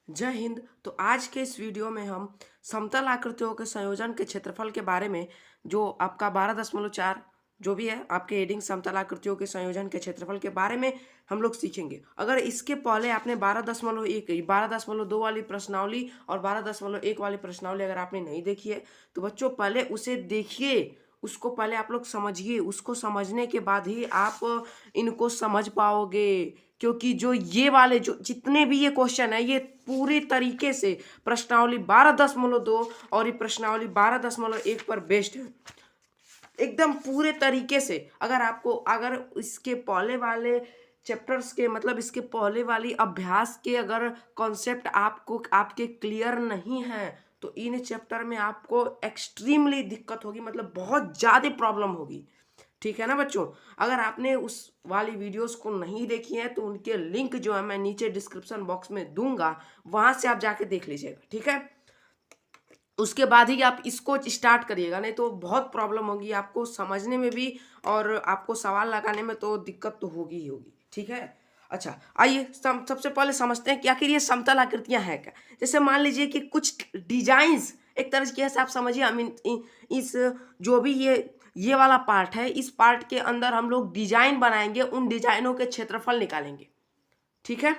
जय हिंद। तो आज के इस वीडियो में हम समतल आकृतियों के संयोजन के क्षेत्रफल के बारे में, जो आपका 12.4 जो भी है आपके हेडिंग समतल आकृतियों के संयोजन के क्षेत्रफल के बारे में हम लोग सीखेंगे। अगर इसके पहले आपने 12.1 12.2 वाली प्रश्नावली और 12.1 वाली प्रश्नावली अगर आपने नहीं देखी है तो बच्चों पहले उसे देखिए, उसको पहले आप लोग समझिए। उसको समझने के बाद ही आप इनको समझ पाओगे, क्योंकि जो ये वाले जो जितने भी ये क्वेश्चन है ये पूरी तरीके से प्रश्नावली 12.2 और ये प्रश्नावली 12.1 पर बेस्ड है, एकदम पूरे तरीके से। अगर इसके पहले वाले चैप्टर्स के मतलब इसके पहले वाली अभ्यास के अगर कॉन्सेप्ट आपके क्लियर नहीं है तो इन चैप्टर में आपको एक्सट्रीमली दिक्कत होगी, मतलब बहुत ज़्यादा प्रॉब्लम होगी। ठीक है ना बच्चों। अगर आपने उस वाली वीडियोस को नहीं देखी है तो उनके लिंक जो है मैं नीचे डिस्क्रिप्शन बॉक्स में दूंगा, वहां से आप जाके देख लीजिएगा। ठीक है, उसके बाद ही आप इसको स्टार्ट करिएगा, नहीं तो बहुत प्रॉब्लम होगी आपको समझने में भी और आपको सवाल लगाने में तो दिक्कत तो होगी ही होगी। ठीक है, अच्छा आइए सबसे पहले समझते हैं कि आखिर ये समतल आकृतियां हैं क्या। जैसे मान लीजिए कि कुछ डिजाइंस एक तरीके से आप समझिए, आई मीन इस जो भी ये वाला पार्ट है, इस पार्ट के अंदर हम लोग डिजाइन बनाएंगे, उन डिजाइनों के क्षेत्रफल निकालेंगे। ठीक है,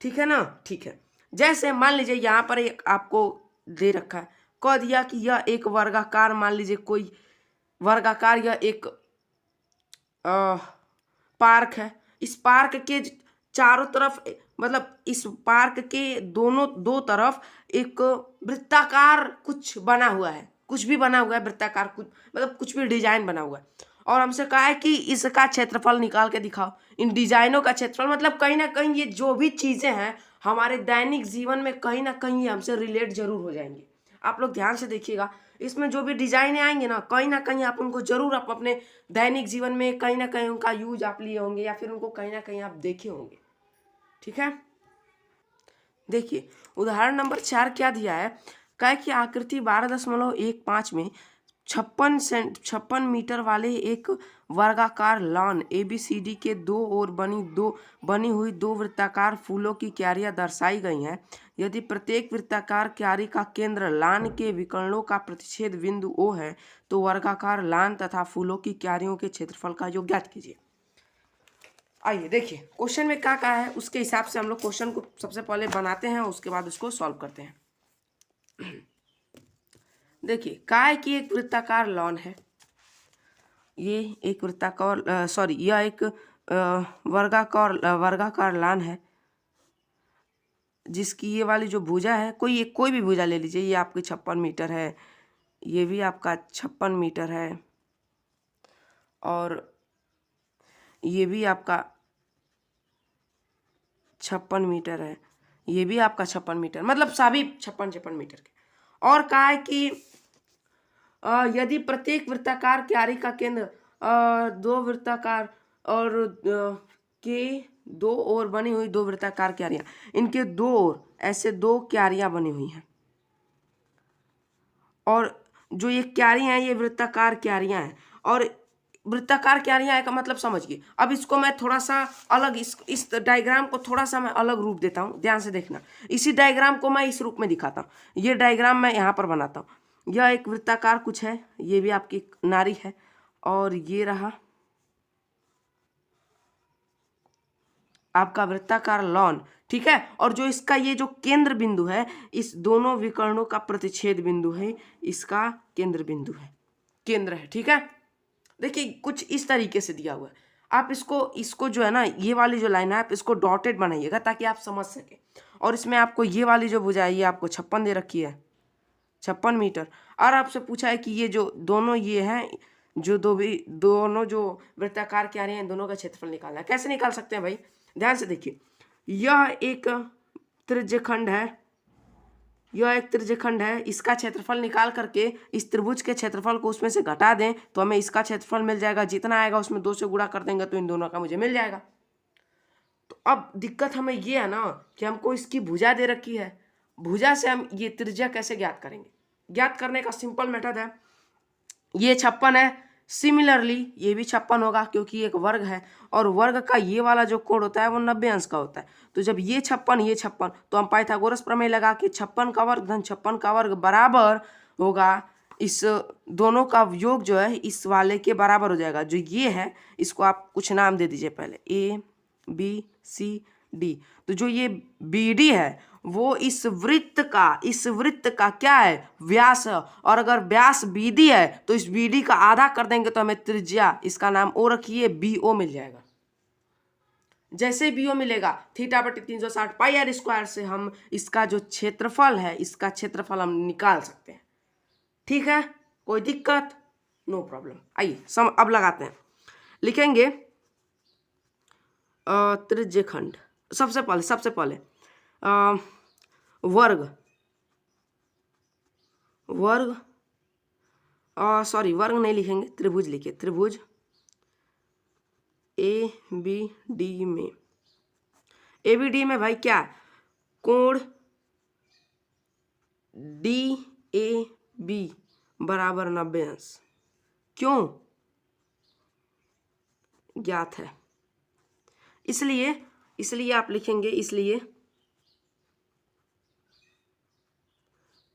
ठीक है ना। ठीक है, जैसे मान लीजिए यहाँ पर एक आपको दे रखा है, कह दिया कि यह एक वर्गाकार, मान लीजिए कोई वर्गाकार, यह एक पार्क है। इस पार्क के चारों तरफ मतलब इस पार्क के दो तरफ एक वृत्ताकार कुछ बना हुआ है, कुछ भी बना हुआ है वृत्ताकार, कुछ मतलब कुछ भी डिजाइन बना हुआ है। और हमसे कहा है कि इसका क्षेत्रफल निकाल के दिखाओ। इन डिजाइनों का क्षेत्रफल मतलब कहीं ना कहीं ये जो भी चीजें हैं हमारे दैनिक जीवन में कहीं ना कहीं हमसे रिलेट जरूर हो जाएंगी। आप लोग ध्यान से देखिएगा, इसमें जो भी डिजाइन आएंगे ना कहीं आप उनको जरूर आप अपने दैनिक जीवन में कहीं ना कहीं उनका यूज आप लिए होंगे या फिर उनको कहीं ना कहीं आप देखे होंगे। ठीक है, देखिए उदाहरण नंबर 4 क्या दिया है। कहा कि आकृति 12.15 में 56 मीटर वाले एक वर्गाकार लॉन ABCD के दो ओर बनी हुई दो वृत्ताकार फूलों की क्यारियां दर्शाई गई हैं। यदि प्रत्येक वृत्ताकार क्यारी का केंद्र लान के विकर्णों का प्रतिच्छेद बिंदु O है तो वर्गाकार लान तथा फूलों की क्यारियों के क्षेत्रफल का योग ज्ञात कीजिए। आइए देखिए क्वेश्चन में क्या कहा है, उसके हिसाब से हम लोग क्वेश्चन को सबसे पहले बनाते हैं, उसके बाद उसको सॉल्व करते हैं। देखिए काय की एक वृत्ताकार लॉन है, ये एक वृत्ताकार यह एक वर्गाकार लान है जिसकी ये वाली जो भुजा है, कोई भी भुजा ले लीजिए, ये आपकी 56 मीटर है, ये भी आपका 56 मीटर है और ये भी आपका 56 मीटर है, ये भी आपका 56 मीटर, मतलब सभी 56 मीटर के। और कहा है कि यदि प्रत्येक वृत्ताकार क्यारी का केंद्र दो वृत्ताकार और के दो ओर बनी हुई दो वृत्ताकार क्यारियां, इनके दो ओर ऐसे दो क्यारियां बनी हुई हैं और जो ये क्यारियां हैं ये वृत्ताकार क्यारियां हैं। और वृत्ताकार क्यारियां है का मतलब समझिए। अब इसको मैं थोड़ा सा अलग इस डायग्राम को थोड़ा सा मैं अलग रूप देता हूँ, ध्यान से देखना। इसी डायग्राम को मैं इस रूप में दिखाता हूँ, ये डायग्राम मैं यहाँ पर बनाता हूँ। यह एक वृत्ताकार कुछ है, ये भी आपकी नारी है और ये रहा आपका वृत्ताकार लॉन। ठीक है, और जो इसका ये जो केंद्र बिंदु है, इस दोनों विकर्णों का प्रतिच्छेद बिंदु है, इसका केंद्र बिंदु है, केंद्र है। ठीक है, देखिए कुछ इस तरीके से दिया हुआ है। आप इसको जो है ना, ये वाली जो लाइन है आप इसको डॉटेड बनाइएगा ताकि आप समझ सके। और इसमें आपको ये वाली जो भुजा है ये आपको 56 दे रखी है, 56 मीटर। और आपसे पूछा है कि ये जो दोनों ये हैं, जो दोनों जो वृत्ताकार क्या रहे हैं, दोनों का क्षेत्रफल निकालना है। कैसे निकाल सकते हैं भाई, ध्यान से देखिए। यह एक त्रिज्यखंड है, इसका क्षेत्रफल निकाल करके इस त्रिभुज के क्षेत्रफल को उसमें से घटा दें तो हमें इसका क्षेत्रफल मिल जाएगा। जितना आएगा उसमें 2 से गुणा कर देंगे तो इन दोनों का मुझे मिल जाएगा। तो अब दिक्कत हमें ये है ना कि हमको इसकी भुजा दे रखी है, भुजा से हम ये त्रिज्या कैसे ज्ञात करेंगे। ज्ञात करने का सिंपल मेथड है, ये 56 है, सिमिलरली ये भी 56 होगा क्योंकि एक वर्ग है और वर्ग का ये वाला जो कोण होता है वो 90 अंश का होता है। तो जब ये 56 तो हम पाइथागोरस प्रमेय लगा के 56 का वर्ग धन 56 का वर्ग बराबर होगा इस दोनों का योग जो है इस वाले के बराबर हो जाएगा। जो ये है इसको आप कुछ नाम दे दीजिए पहले ABCD। तो जो ये BD है वो इस वृत्त का क्या है व्यास है और अगर व्यास BD है तो इस BD का आधा कर देंगे तो हमें त्रिज्या इसका नाम O रखिए BO मिल जाएगा। जैसे BO मिलेगा θ/360 पाई r स्क्वायर से हम इसका जो क्षेत्रफल है इसका क्षेत्रफल हम निकाल सकते हैं। ठीक है, कोई दिक्कत? No problem. आइए अब लगाते हैं। लिखेंगे त्रिज्यखंड। सबसे पहले वर्ग वर्ग नहीं लिखेंगे, त्रिभुज लिखिए। त्रिभुज ABD में भाई क्या कोण DAB बराबर 90 अंश क्यों ज्ञात है, इसलिए आप लिखेंगे इसलिए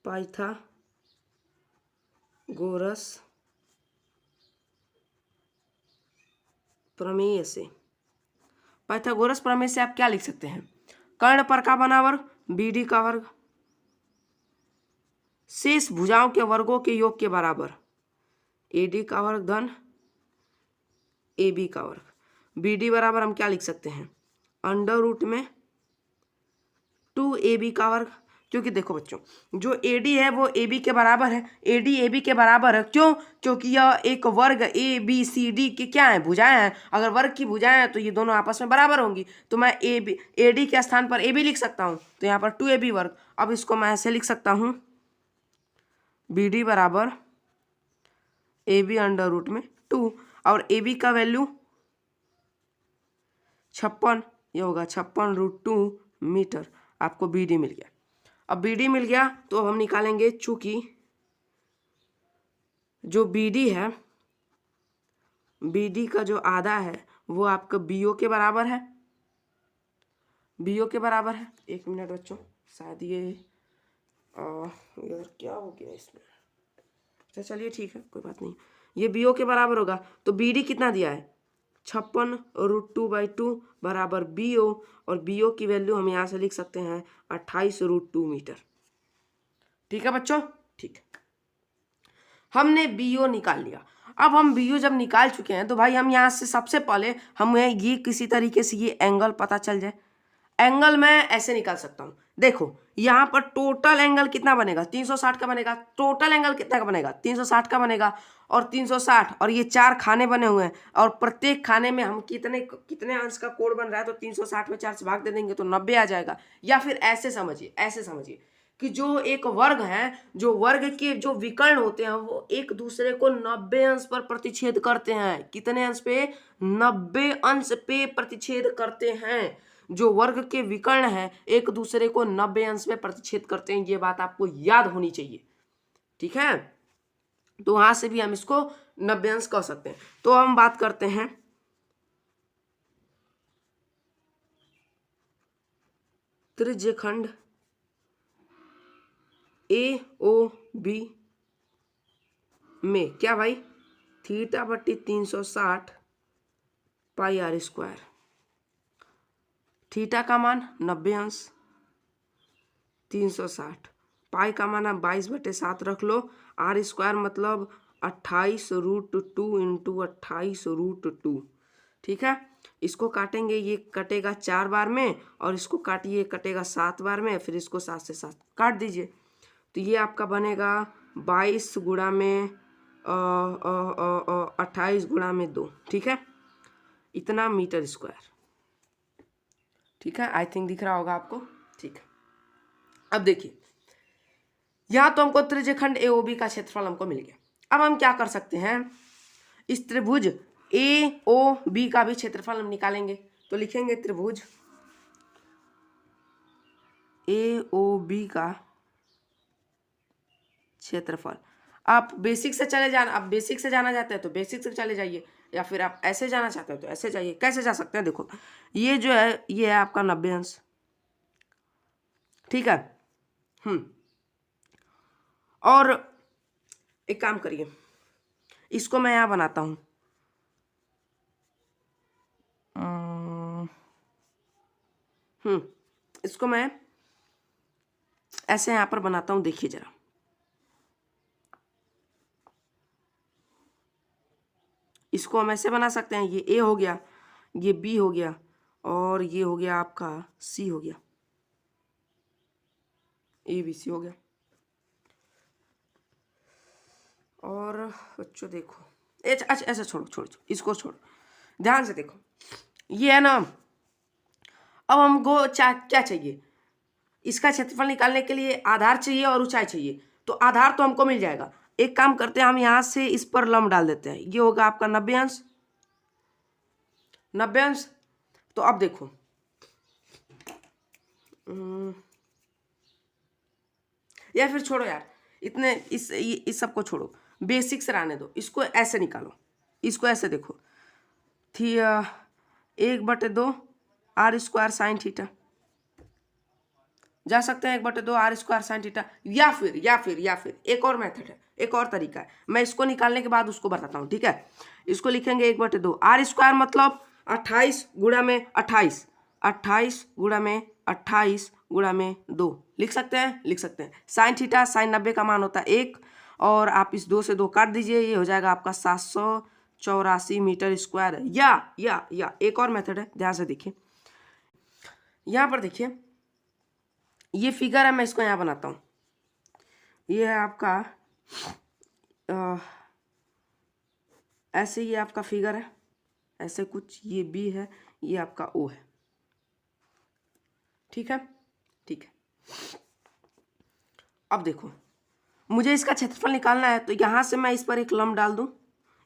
पाइथागोरस प्रमेय से आप क्या लिख सकते हैं? कर्ण पर का बना वर्ग BD का वर्ग शेष भुजाओं के वर्गों के योग के बराबर AD का वर्ग धन AB का वर्ग। BD बराबर हम क्या लिख सकते हैं? अंडर रूट में 2AB का वर्ग। क्योंकि देखो बच्चों जो AD है वो AB के बराबर है, AD AB के बराबर है। क्यों? क्योंकि यह एक वर्ग ABCD के क्या है भुजाएं हैं। अगर वर्ग की भुजाएं हैं तो ये दोनों आपस में बराबर होंगी। तो मैं AD के स्थान पर AB लिख सकता हूँ तो यहाँ पर 2AB वर्ग। अब इसको मैं ऐसे लिख सकता हूँ BD बराबर AB अंडर रूट में 2 और AB का वैल्यू 56, ये होगा 56√2 मीटर। आपको BD मिल गया। अब BD मिल गया तो अब हम निकालेंगे, चूंकि जो BD है BD का जो आधा है वो आपका BO के बराबर है। एक मिनट बच्चों, शायद ये यार क्या हो गया इसमें। अच्छा चलिए ठीक है, कोई बात नहीं। ये BO के बराबर होगा तो BD कितना दिया है 56√2/2 बराबर BO और BO की वैल्यू हम यहाँ से लिख सकते हैं 28√2 मीटर। ठीक है बच्चों, ठीक है। हमने BO निकाल लिया। अब हम BO जब निकाल चुके हैं तो भाई हम यहाँ से सबसे पहले हमें ये किसी तरीके से ये एंगल पता चल जाए। एंगल मैं ऐसे निकाल सकता हूँ, देखो यहाँ पर टोटल एंगल कितना बनेगा 360 का बनेगा। टोटल एंगल कितना का बनेगा 360 का बनेगा और 360 और ये 4 खाने बने हुए हैं और प्रत्येक खाने में हम कितने अंश का कोण बन रहा है तो 360 में 4 से भाग दे देंगे तो 90 आ जाएगा। या फिर ऐसे समझिए कि जो एक वर्ग है, जो वर्ग के जो विकर्ण होते हैं वो एक दूसरे को 90 अंश पर प्रतिच्छेद करते हैं। कितने अंश पे? 90 अंश पे प्रतिच्छेद करते हैं। जो वर्ग के विकर्ण है एक दूसरे को 90 अंश में प्रतिच्छेद करते हैं, ये बात आपको याद होनी चाहिए। ठीक है, तो वहां से भी हम इसको 90 अंश कह सकते हैं। तो हम बात करते हैं त्रिज्यखंड AOB में क्या भाई θ/360 पाई r स्क्वायर। थीटा का मान 90 अंश, 360 पाई का मान आप 22/7 रख लो। r स्क्वायर मतलब 28√2 इंटू 28√2। ठीक है, इसको काटेंगे, ये कटेगा 4 बार में और इसको काटिए कटेगा 7 बार में, फिर इसको 7 से 7 काट दीजिए तो ये आपका बनेगा 22 गुणा में 28 गुणा में 2। ठीक है, इतना मीटर स्क्वायर। ठीक है, आई थिंक दिख रहा होगा आपको। ठीक है, अब देखिए यहाँ तो हमको त्रिज्यखंड AOB का क्षेत्रफल हमको मिल गया। अब हम क्या कर सकते हैं, इस त्रिभुज AOB का भी क्षेत्रफल हम निकालेंगे। तो लिखेंगे त्रिभुज AOB का क्षेत्रफल। आप बेसिक से चले जाना, आप बेसिक से जाना चाहते हैं तो बेसिक से चले जाइए, या फिर आप ऐसे जाना चाहते हो तो ऐसे जाइए। कैसे जा सकते हैं, देखो ये जो है ये है आपका 90 अंश, ठीक है। और एक काम करिए, इसको मैं यहाँ बनाता हूँ, इसको मैं ऐसे यहाँ पर बनाता हूँ, देखिए जरा। इसको हम ऐसे बना सकते हैं, ये ए हो गया, ये बी हो गया, और ये हो गया आपका सी हो गया, ए बी सी हो गया। और बच्चों देखो, अच्छा ऐसा छोड़ो छोड़ो, इसको छोड़ो, ध्यान से देखो, ये है ना। अब हमको क्या चाहिए, इसका क्षेत्रफल निकालने के लिए आधार चाहिए और ऊंचाई चाहिए। तो आधार तो हमको मिल जाएगा, एक काम करते हैं, हम यहां से इस पर लंब डाल देते हैं, ये होगा आपका 90 अंश, 90 अंश। तो अब देखो, या फिर छोड़ो यार, इतने इस सबको छोड़ो, बेसिक से रहने दो, इसको ऐसे निकालो, इसको ऐसे देखो, थी 1/2 आर स्क्वायर साइन थीटा, जा सकते हैं 1/2 आर स्क्वायर साइन थीटा। या फिर एक और मेथड है, एक और तरीका है, मैं इसको निकालने के बाद उसको बताता हूँ, ठीक है। इसको लिखेंगे 1/2 आर स्क्वायर मतलब 28 गुणा में 28, 28 गुणा में 28 गुणा में 2, लिख सकते हैं, लिख सकते हैं। साइन थीटा, साइन 90 का मान होता है 1, और आप इस 2 से 2 काट दीजिए, ये हो जाएगा आपका 784 मीटर स्क्वायर। या एक और मेथड है, ध्यान से देखिए, यहाँ पर देखिए, ये फिगर है, मैं इसको यहाँ बनाता हूँ, ये है आपका ऐसे, ये आपका फिगर है ऐसे कुछ, ये बी है, ये आपका ओ है, ठीक है, ठीक है। अब देखो, मुझे इसका क्षेत्रफल निकालना है, तो यहाँ से मैं इस पर एक लंब डाल दूं,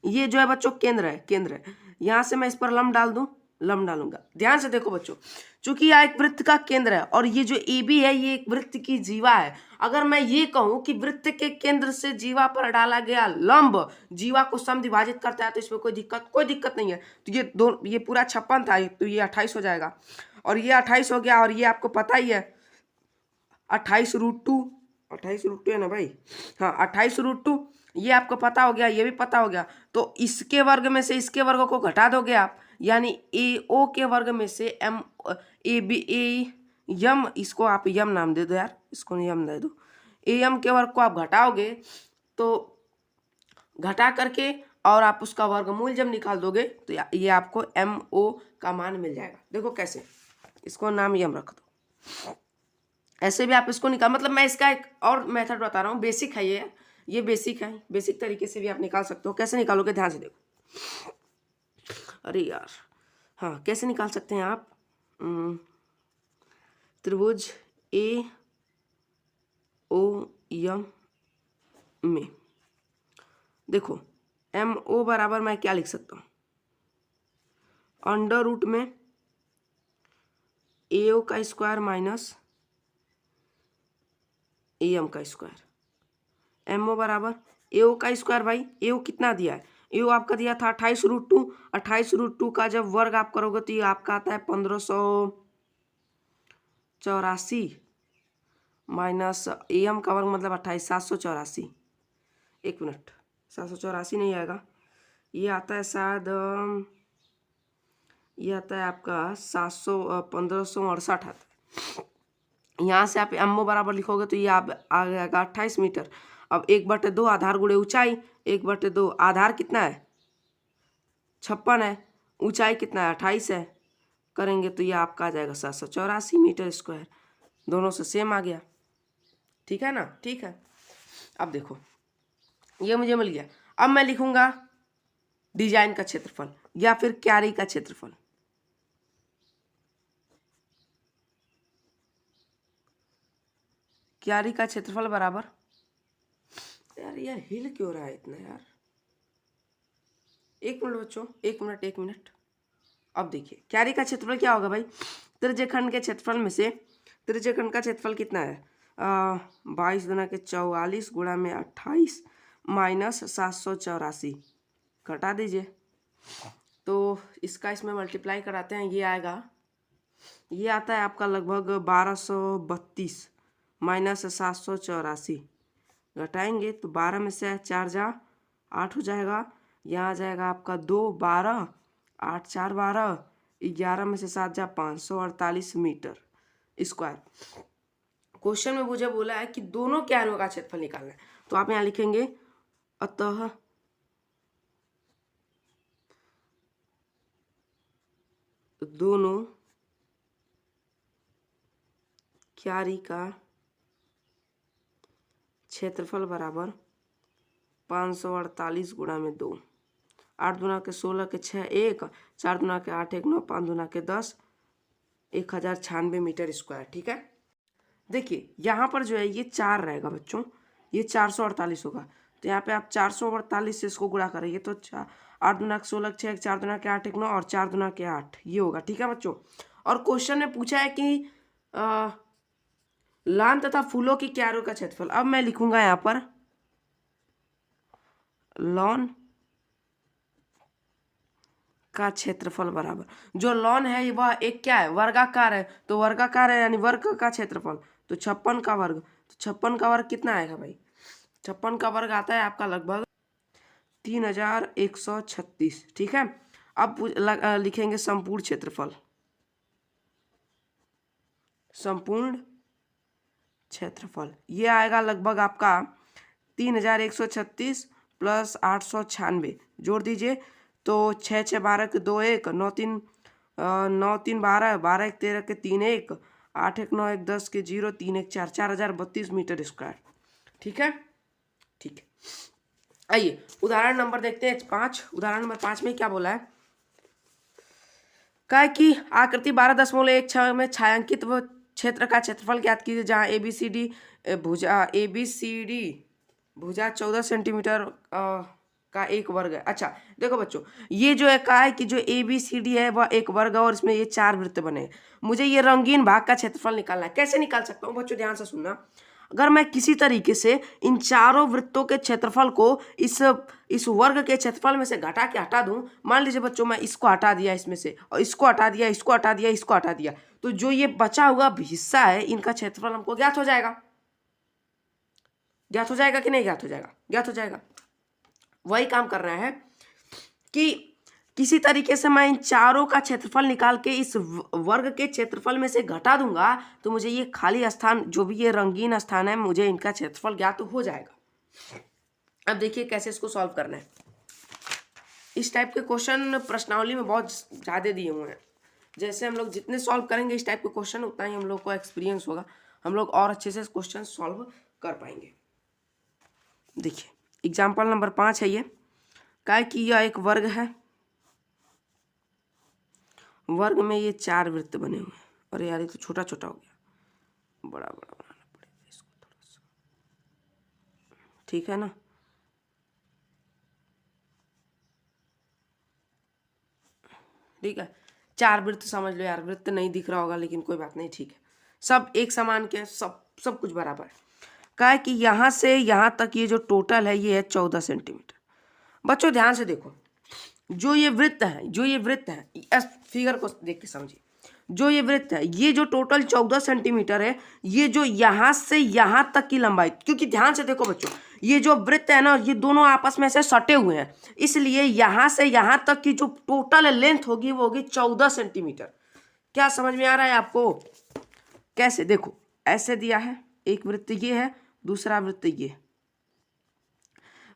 ये जो है बच्चों केंद्र है, यहाँ से मैं इस पर लंब डाल दूं, लंब डालूंगा। ध्यान से देखो बच्चों, चूंकि यह एक वृत्त का केंद्र है, और ये जो ए बी है ये एक वृत्त की जीवा है। अगर मैं ये कहूं कि वृत्त के केंद्र से जीवा पर डाला गया लंब जीवा को समद्विभाजित करता है, तो इसमें कोई दिक्कत नहीं है। तो ये पूरा 56 था, तो ये 28 हो जाएगा, और ये 28 हो गया, और ये आपको पता ही है 28√2 है ना भाई, हाँ 28√2, ये आपको पता हो गया, ये भी पता हो गया। तो इसके वर्ग में से इसके वर्ग को घटा दोगे आप, यानी ए ओ के वर्ग में से एम ए बी ए यम, इसको आप यम नाम दे दो यार, इसको यम दे दो, ए यम के वर्ग को आप घटाओगे, तो घटा करके और आप उसका वर्गमूल जब निकाल दोगे तो ये आपको एम ओ का मान मिल जाएगा। देखो कैसे, इसको नाम यम रख दो, ऐसे भी आप इसको निकाल, मतलब मैं इसका एक और मेथड बता रहा हूँ, बेसिक है ये बेसिक है, बेसिक तरीके से भी आप निकाल सकते हो। कैसे निकालोगे, ध्यान से देखो, अरे यार, हाँ कैसे निकाल सकते हैं आप, त्रिभुज ए ओ यम में देखो, एम ओ बराबर मैं क्या लिख सकता हूँ, अंडर रूट में ए ओ का स्क्वायर माइनस ए एम का स्क्वायर, एम ओ बराबर ए ओ का स्क्वायर। भाई ए ओ कितना दिया है, ए ओ आपका दिया था 28√2, 28√2 का जब वर्ग आप करोगे तो ये आपका आता है 1584 माइनस ए एम का वर्ग मतलब 28, 784, एक मिनट, 784 नहीं आएगा, ये आता है शायद, ये आता है आपका 1568 आता है। यहाँ से आप एम ओ बराबर लिखोगे तो ये आप आ जाएगा 28 मीटर। अब 1/2 आधार गुणे ऊंचाई, 1/2 आधार कितना है 56 है, ऊंचाई कितना है 28 है, करेंगे तो ये आपका आ जाएगा 784 मीटर स्क्वायर, दोनों से सेम आ गया, ठीक है ना, ठीक है। अब देखो ये मुझे मिल गया, अब मैं लिखूंगा डिजाइन का क्षेत्रफल या फिर क्यारी का क्षेत्रफल। क्यारी का क्षेत्रफल बराबर, यार हिल क्यों रहा है इतना यार, एक मिनट बच्चों, एक मिनट। अब देखिए क्यारी का क्षेत्रफल क्या होगा भाई, त्रिज्यखंड के क्षेत्रफल में से, त्रिज्यखंड का क्षेत्रफल कितना है 22 गुना के 44 गुणा में 28 माइनस 784 घटा दीजिए। तो इसका इसमें मल्टीप्लाई कराते हैं, ये आएगा, ये आता है आपका लगभग 1232 माइनस 784 घटाएंगे तो 12 में से 4 जा 8 हो जाएगा। यहाँ आ जाएगा आपका 2 12 8 4 12 11 में से 7 जा 548 मीटर स्क्वायर। क्वेश्चन में मुझे बोला है कि दोनों क्यानों का क्षेत्रफल निकालना है, तो आप यहाँ लिखेंगे अतः दोनों क्यारी का क्षेत्रफल बराबर 548 गुणा में 2, 8 दूना के 16 के 6 1, 4 दूना के 8 1 9, 5 दूना के 10, 1096 मीटर स्क्वायर। ठीक है, देखिए यहाँ पर जो है ये 4 रहेगा बच्चों, ये 448 होगा, तो यहाँ पे आप 448 से इसको गुणा करेंगे तो 8 दूना के 16 6 4 दूना के 8 1 9 और 4 दूना के 8 ये होगा। ठीक है बच्चों, और क्वेश्चन में पूछा है कि लान तथा फूलों की क्यारियों का क्षेत्रफल। अब मैं लिखूंगा यहाँ पर लॉन का क्षेत्रफल बराबर, जो लॉन है वह एक क्या है, वर्गाकार है, तो वर्गाकार है यानी वर्ग का क्षेत्रफल, तो 56 का वर्ग, तो 56 का वर्ग कितना आएगा भाई, 56 का वर्ग आता है आपका लगभग 3136। ठीक है, अब लिखेंगे संपूर्ण क्षेत्रफल, संपूर्ण क्षेत्रफल ये आएगा लगभग आपका 3136 प्लस 896 जोड़ दीजिए तो 6 6 12 के 2 1 9 3 12 12 1 13 के 3 1 8 1 9 1 10 के 0 3 1 4 4032 मीटर स्क्वायर। ठीक है, ठीक है, आइए उदाहरण नंबर देखते हैं 5। उदाहरण नंबर 5 में क्या बोला है, कहा कि आकृति 12.16 में छायांकित व क्षेत्र का क्षेत्रफल ज्ञात कीजिए जहाँ ABCD भुजा 14 सेंटीमीटर का एक वर्ग है। अच्छा देखो बच्चों, ये जो है कहा है कि जो ABCD है वह एक वर्ग है और इसमें ये 4 वृत्त बने। मुझे ये रंगीन भाग का क्षेत्रफल निकालना है। कैसे निकाल सकता हूँ बच्चों, ध्यान से सुनना। अगर मैं किसी तरीके से इन चारों वृत्तों के क्षेत्रफल को इस वर्ग के क्षेत्रफल में से घटा के हटा दूं, मान लीजिए बच्चों मैं इसको हटा दिया इसमें से और इसको हटा दिया, इसको हटा दिया, इसको हटा दिया, तो जो ये बचा हुआ हिस्सा है इनका क्षेत्रफल हमको ज्ञात हो जाएगा। ज्ञात हो जाएगा कि नहीं ज्ञात हो जाएगा? ज्ञात हो जाएगा। वही काम कर रहा है कि किसी तरीके से मैं इन चारों का क्षेत्रफल निकाल के इस वर्ग के क्षेत्रफल में से घटा दूंगा तो मुझे ये खाली स्थान, जो भी ये रंगीन स्थान है, मुझे इनका क्षेत्रफल ज्ञात हो जाएगा। अब देखिए कैसे इसको सॉल्व करना है। इस टाइप के क्वेश्चन प्रश्नावली में बहुत ज़्यादा दिए हुए हैं। जैसे हम लोग जितने सॉल्व करेंगे इस टाइप के क्वेश्चन, उतना ही हम लोग को एक्सपीरियंस होगा, हम लोग और अच्छे से क्वेश्चन सॉल्व कर पाएंगे। देखिए एग्जाम्पल नंबर 5 है ये, क्या है कि यह एक वर्ग है, वर्ग में ये 4 वृत्त बने हुए हैं। अरे यार ये तो छोटा छोटा हो गया, बड़ा बड़ा बनाना पड़ेगा इसको थोड़ा सा, ठीक है ना। ठीक है, 4 वृत्त समझ लो यार, वृत्त नहीं दिख रहा होगा लेकिन कोई बात नहीं, ठीक है, सब एक समान के, सब कुछ बराबर है। क्या है कि यहाँ से यहाँ तक ये जो टोटल है ये है 14 सेंटीमीटर। बच्चों ध्यान से देखो, जो ये वृत्त है, इस फिगर को देख के समझिए, जो ये वृत्त है, ये जो टोटल 14 सेंटीमीटर है, ये जो यहाँ से यहाँ तक की लंबाई, क्योंकि ध्यान से देखो बच्चों, ये जो वृत्त है ना, ये दोनों आपस में से सटे हुए हैं, इसलिए यहाँ से यहाँ तक की जो टोटल लेंथ होगी वो होगी 14 सेंटीमीटर। क्या समझ में आ रहा है आपको? कैसे, देखो ऐसे दिया है, एक वृत्त ये है, दूसरा वृत्त ये,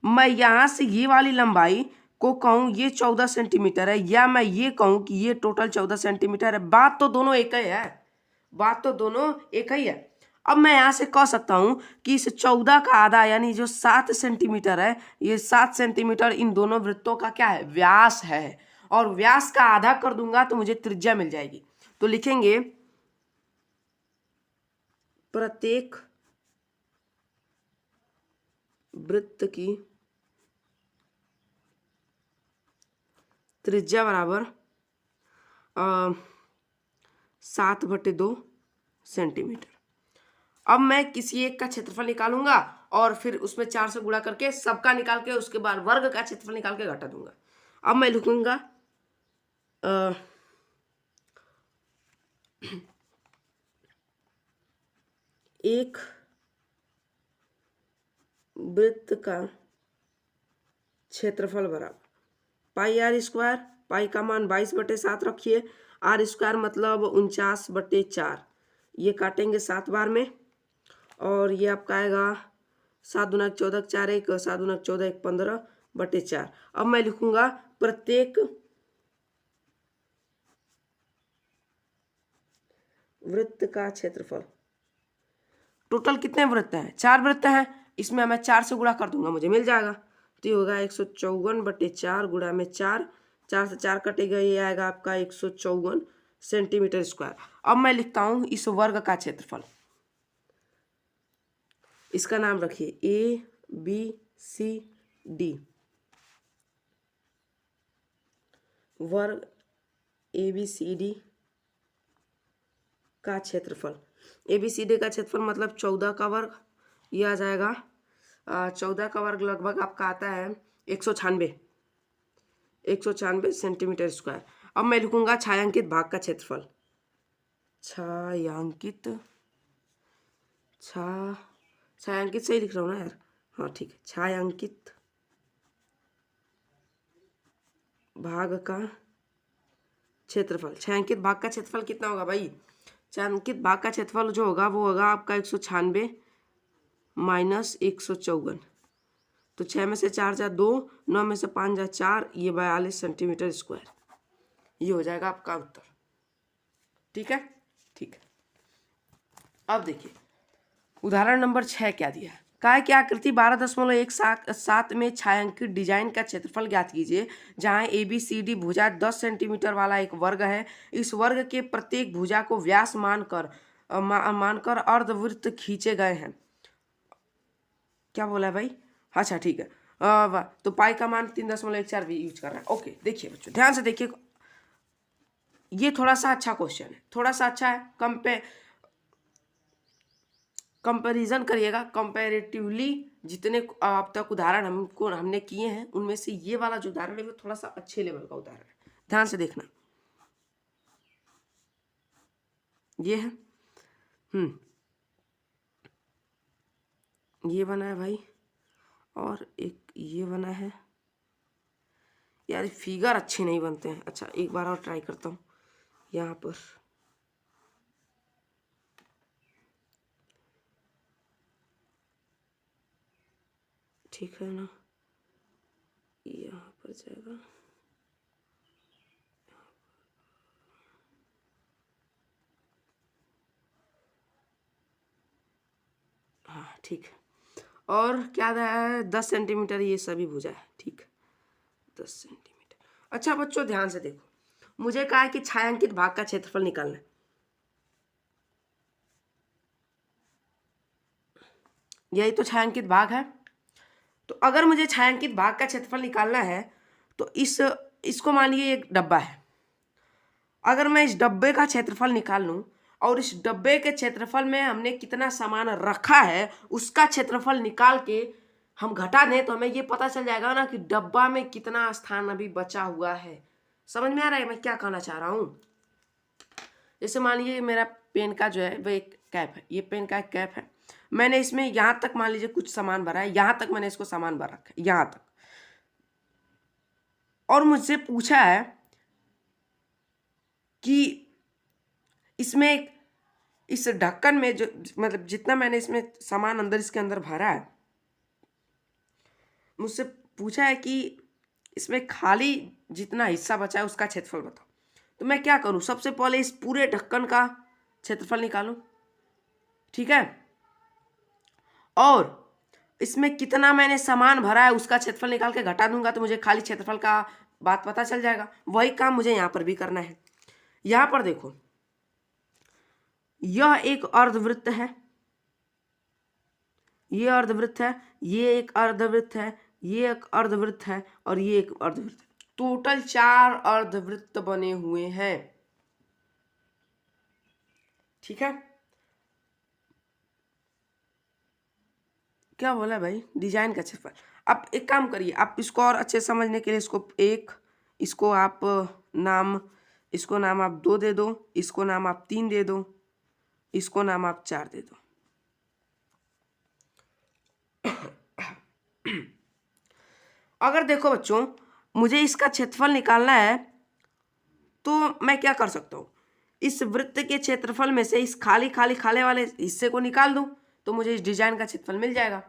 मैं यहाँ से ये वाली लंबाई को कहूँ ये 14 सेंटीमीटर है, या मैं ये कहूँ कि ये टोटल 14 सेंटीमीटर है, बात तो दोनों एक ही है, बात तो दोनों एक ही है। अब मैं यहाँ से कह सकता हूँ कि इस 14 का आधा यानी जो 7 सेंटीमीटर है, ये 7 सेंटीमीटर इन दोनों वृत्तों का क्या है, व्यास है, और व्यास का आधा कर दूंगा तो मुझे त्रिज्या मिल जाएगी। तो लिखेंगे प्रत्येक वृत्त की त्रिज्या बराबर 7/2 सेंटीमीटर। अब मैं किसी एक का क्षेत्रफल निकालूंगा और फिर उसमें 4 से गुणा करके सबका निकाल के उसके बाद वर्ग का क्षेत्रफल निकाल के घटा दूंगा। अब मैं लिखूंगा एक वृत्त का क्षेत्रफल बराबर पाई आर स्क्वायर, पाई का मान 22/7 रखिए, आर स्क्वायर मतलब 49/4, ये काटेंगे 7 बार में और ये आपका आएगा 7 दूना 14 4 1 7 दूना 14 1 15/4। अब मैं लिखूंगा प्रत्येक वृत्त का क्षेत्रफल। टोटल कितने वृत्त हैं? 4 वृत्त हैं, इसमें मैं 4 से गुणा कर दूंगा, मुझे मिल जाएगा। तो ये होगा 154/4 गुणा में 4, 4 से 4 कटेगा, ये आएगा आपका 154 सेंटीमीटर स्क्वायर। अब मैं लिखता हूं इस वर्ग का क्षेत्रफल, इसका नाम रखिए ABCD वर्ग, ABCD का क्षेत्रफल। ABCD का क्षेत्रफल मतलब 14 का वर्ग, ये आ जाएगा 14 का वर्ग लगभग आपका आता है 196 सेंटीमीटर स्क्वायर। अब मैं लिखूंगा छायांकित भाग का क्षेत्रफल। छायांकित सही लिख रहा हूँ ना यार? हाँ ठीक है। छायांकित भाग का क्षेत्रफल। छायांकित भाग का क्षेत्रफल कितना होगा भाई? छायांकित भाग का क्षेत्रफल जो होगा वो होगा आपका 196 माइनस 154। तो 6 में से 4 जा 2, 9 में से 5 जा 4, ये 42 सेंटीमीटर स्क्वायर। ये हो जाएगा आपका उत्तर। ठीक है, ठीक है। अब देखिए उदाहरण नंबर 6 क्या दिया है। काय की आकृति 12.17 में छायांकित डिजाइन का क्षेत्रफल ज्ञात कीजिए, जहां ABCD भुजा 10 सेंटीमीटर वाला एक वर्ग है। इस वर्ग के प्रत्येक भुजा को व्यास मानकर अर्धवृत्त खींचे गए हैं। क्या बोला है भाई? अच्छा ठीक है। तो पाई का मान 3.14 भी यूज कर रहा है। ओके, देखिए बच्चों ध्यान से देखिए, ये थोड़ा सा अच्छा क्वेश्चन है, थोड़ा सा अच्छा है। कंपैरिजन करिएगा, कंपैरेटिवली जितने अब तक उदाहरण हमने किए हैं उनमें से ये वाला जो उदाहरण है वो थोड़ा सा अच्छे लेवल का उदाहरण है। ध्यान से देखना, ये है ये बना है भाई, और एक ये बना है। यार फिगर अच्छे नहीं बनते हैं। अच्छा एक बार और ट्राई करता हूँ यहाँ पर। ठीक है ना, यहाँ पर जाएगा। हाँ ठीक है। और क्या है? 10 सेंटीमीटर ये सभी भुजा है। ठीक, 10 सेंटीमीटर। अच्छा बच्चों ध्यान से देखो, मुझे कहा है कि छायांकित भाग का क्षेत्रफल निकालना है। यही तो छायांकित भाग है। तो अगर मुझे छायांकित भाग का क्षेत्रफल निकालना है तो इसको मान लीजिए एक डब्बा है। अगर मैं इस डब्बे का क्षेत्रफल निकाल लूं और इस डब्बे के क्षेत्रफल में हमने कितना सामान रखा है उसका क्षेत्रफल निकाल के हम घटा दें तो हमें ये पता चल जाएगा ना कि डब्बा में कितना स्थान अभी बचा हुआ है। समझ में आ रहा है मैं क्या कहना चाह रहा हूँ? जैसे मान लीजिए मेरा पेन का जो है वो एक कैप है, ये पेन का एक कैप है। मैंने इसमें यहाँ तक मान लीजिए कुछ सामान भरा है, यहाँ तक मैंने इसको सामान भर रखा है, यहाँ तक। और मुझसे पूछा है कि इसमें इस ढक्कन में जो मतलब जितना मैंने इसमें सामान अंदर इसके अंदर भरा है, मुझसे पूछा है कि इसमें खाली जितना हिस्सा बचा है उसका क्षेत्रफल बताओ। तो मैं क्या करूं? सबसे पहले इस पूरे ढक्कन का क्षेत्रफल निकालूं, ठीक है, और इसमें कितना मैंने सामान भरा है उसका क्षेत्रफल निकाल के घटा दूंगा तो मुझे खाली क्षेत्रफल का बात पता चल जाएगा। वही काम मुझे यहां पर भी करना है। यहां पर देखो, यह एक अर्धवृत्त है, ये अर्धवृत्त है, ये एक अर्धवृत्त है, ये एक अर्धवृत्त है और ये एक अर्धवृत्त है। टोटल 4 अर्धवृत्त बने हुए हैं। ठीक है, क्या बोला भाई, डिजाइन का क्षेत्रफल। अब एक काम करिए, आप इसको और अच्छे समझने के लिए इसको आप नाम इसको नाम आप 2 दे दो, इसको नाम आप 3 दे दो, इसको नाम आप 4 दे दो। अगर देखो बच्चों, मुझे इसका क्षेत्रफल निकालना है तो मैं क्या कर सकता हूँ, इस वृत्त के क्षेत्रफल में से इस खाली वाले हिस्से को निकाल दूं तो मुझे इस डिजाइन का क्षेत्रफल मिल जाएगा।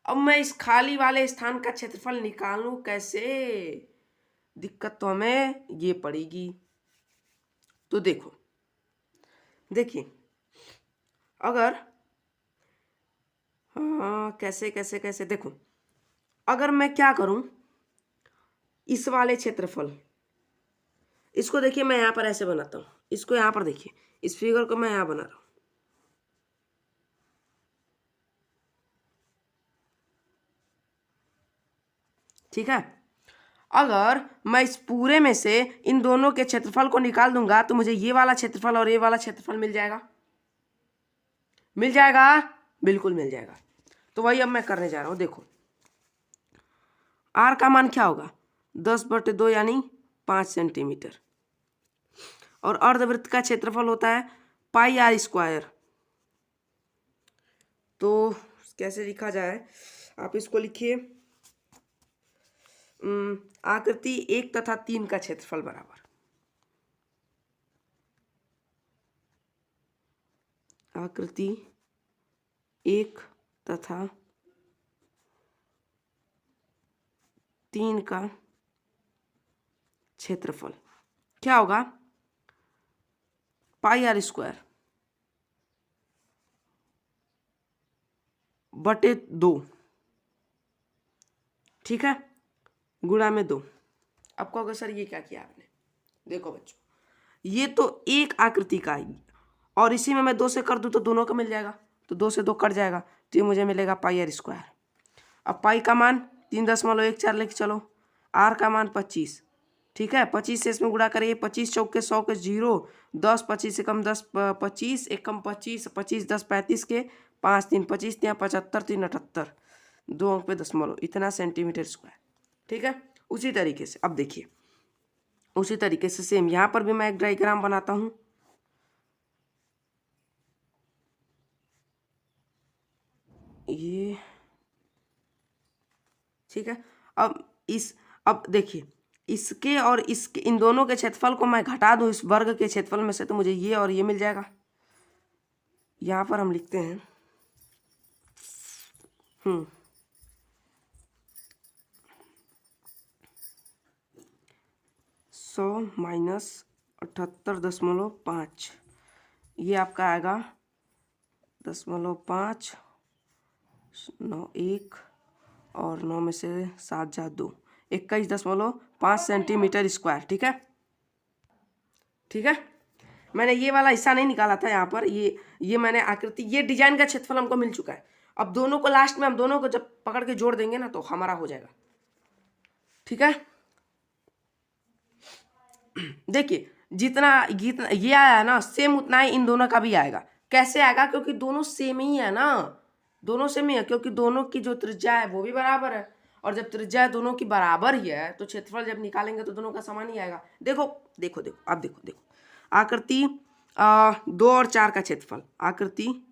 अब मैं इस खाली वाले स्थान का क्षेत्रफल निकालूं कैसे, दिक्कत तो हमें ये पड़ेगी। तो देखिए अगर कैसे कैसे कैसे देखो, अगर मैं क्या करूं, इस वाले क्षेत्रफल, इसको देखिए मैं यहां पर ऐसे बनाता हूं, इसको यहां पर देखिए, इस फिगर को मैं यहां बना रहा हूं, ठीक है। अगर मैं इस पूरे में से इन दोनों के क्षेत्रफल को निकाल दूंगा तो मुझे ये वाला क्षेत्रफल और ये वाला क्षेत्रफल मिल जाएगा, मिल जाएगा, बिल्कुल मिल जाएगा। तो वही अब मैं करने जा रहा हूं। देखो आर का मान क्या होगा, 10/2 यानी 5 सेंटीमीटर, और अर्धवृत्त का क्षेत्रफल होता है πr²। तो कैसे लिखा जाए, आप इसको लिखिए, आकृति 1 तथा 3 का क्षेत्रफल बराबर आकृति 1 तथा 3 का क्षेत्रफल क्या होगा, πr² बटे 2, ठीक है, गुणा में 2। अब कहोगे सर ये क्या किया आपने, देखो बच्चों, ये तो एक आकृति का आएगी और इसी में मैं 2 से कर दूं तो दोनों का मिल जाएगा, तो 2 से 2 कट जाएगा, तो ये मुझे मिलेगा πr²। अब पाई का मान 3.14 लेके चलो, आर का मान 25, ठीक है, 25 से इसमें गुणा करिए, 25 चौक के 100 के 0, 10 25 से कम 10 25 एक कम 25 25 10 35 के 5 3 25 3 75 3 78, 2 अंक पे दशमलव, इतना सेंटीमीटर स्क्वायर, ठीक है। उसी तरीके से अब देखिए, उसी तरीके से सेम यहाँ पर भी मैं एक डायग्राम बनाता हूँ, ये ठीक है। अब देखिए, इसके और इसके इन दोनों के क्षेत्रफल को मैं घटा दूं इस वर्ग के क्षेत्रफल में से तो मुझे ये और ये मिल जाएगा। यहाँ पर हम लिखते हैं 100 माइनस 78.5, ये आपका आएगा 0.5 9 1 और 9 में से 7 जा 2, 21.5 सेंटीमीटर स्क्वायर, ठीक है, ठीक है। मैंने ये वाला हिस्सा नहीं निकाला था यहाँ पर, ये मैंने आकृति, ये डिजाइन का क्षेत्रफल हमको मिल चुका है। अब दोनों को लास्ट में हम दोनों को जब पकड़ के जोड़ देंगे ना तो हमारा हो जाएगा, ठीक है। देखिए जितना ये आया है ना, सेम उतना ही इन दोनों का भी आएगा। कैसे आएगा, क्योंकि दोनों सेम ही है ना, दोनों सेम ही है, क्योंकि दोनों की जो त्रिज्या है वो भी बराबर है, और जब त्रिज्या दोनों की बराबर ही है तो क्षेत्रफल जब निकालेंगे तो दोनों का समान ही आएगा। देखो देखो देखो, अब देखो देखो, आकृति 2 और 4 का क्षेत्रफल, आकृति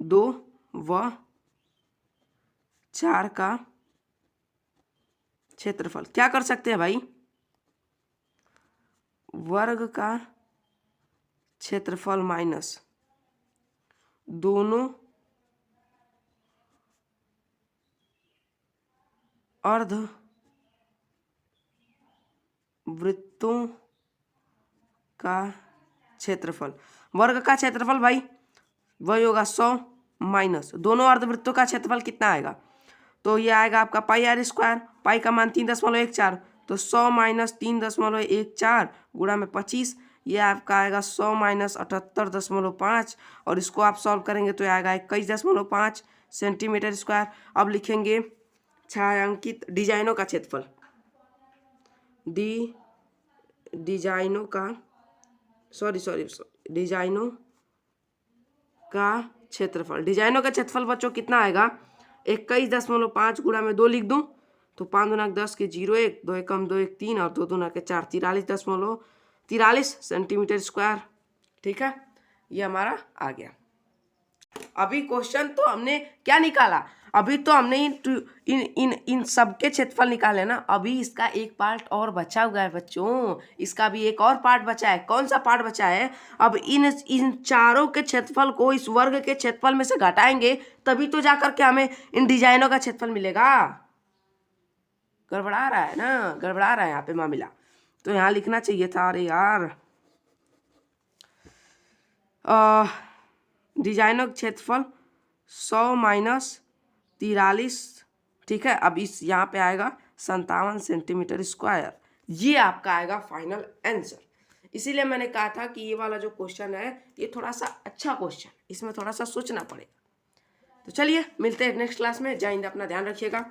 2 व 4 का क्षेत्रफल क्या कर सकते हैं भाई, वर्ग का क्षेत्रफल माइनस दोनों अर्ध वृत्तों का क्षेत्रफल। वर्ग का क्षेत्रफल भाई वही होगा 100 माइनस दोनों अर्धवृत्तों का क्षेत्रफल कितना आएगा, तो ये आएगा आपका πr², पाई का मान 3.14, तो 100 माइनस 3.14 गुणा में 25, ये आपका आएगा 100 माइनस 78.5, और इसको आप सॉल्व करेंगे तो आएगा 21.5 सेंटीमीटर स्क्वायर। अब लिखेंगे छायांकित डिजाइनों का क्षेत्रफल, डिजाइनों का क्षेत्रफल। डिजाइनों का क्षेत्रफल बच्चों कितना आएगा, 21.5 गुणा में 2 लिख दूं तो 5 दूना 10 के 0 1, 2 एकम 2 1 3 और 2 दूना के 4, 43 सेंटीमीटर स्क्वायर। ठीक है, ये हमारा आ गया। अभी क्वेश्चन तो हमने क्या निकाला, अभी तो हमने इन सबके क्षेत्रफल निकाले ना। अभी इसका एक पार्ट और बचा हुआ है बच्चों, इसका भी एक और पार्ट बचा है। कौन सा पार्ट बचा है? अब इन चारों के क्षेत्रफल को इस वर्ग के क्षेत्रफल में से घटाएंगे तभी तो जाकर के हमें इन डिजाइनों का क्षेत्रफल मिलेगा। गड़बड़ा रहा है ना, गड़बड़ा रहा है यहाँ पे मामला। तो यहाँ लिखना चाहिए था, अरे यार, डिजाइनों का क्षेत्रफल 100 माइनस 43। ठीक है, अब इस यहाँ पे आएगा 57 सेंटीमीटर स्क्वायर। ये आपका आएगा फाइनल आंसर। इसीलिए मैंने कहा था कि ये वाला जो क्वेश्चन है ये थोड़ा सा अच्छा क्वेश्चन, इसमें थोड़ा सा सोचना पड़ेगा। तो चलिए मिलते हैं नेक्स्ट क्लास में। जय हिंद, अपना ध्यान रखिएगा।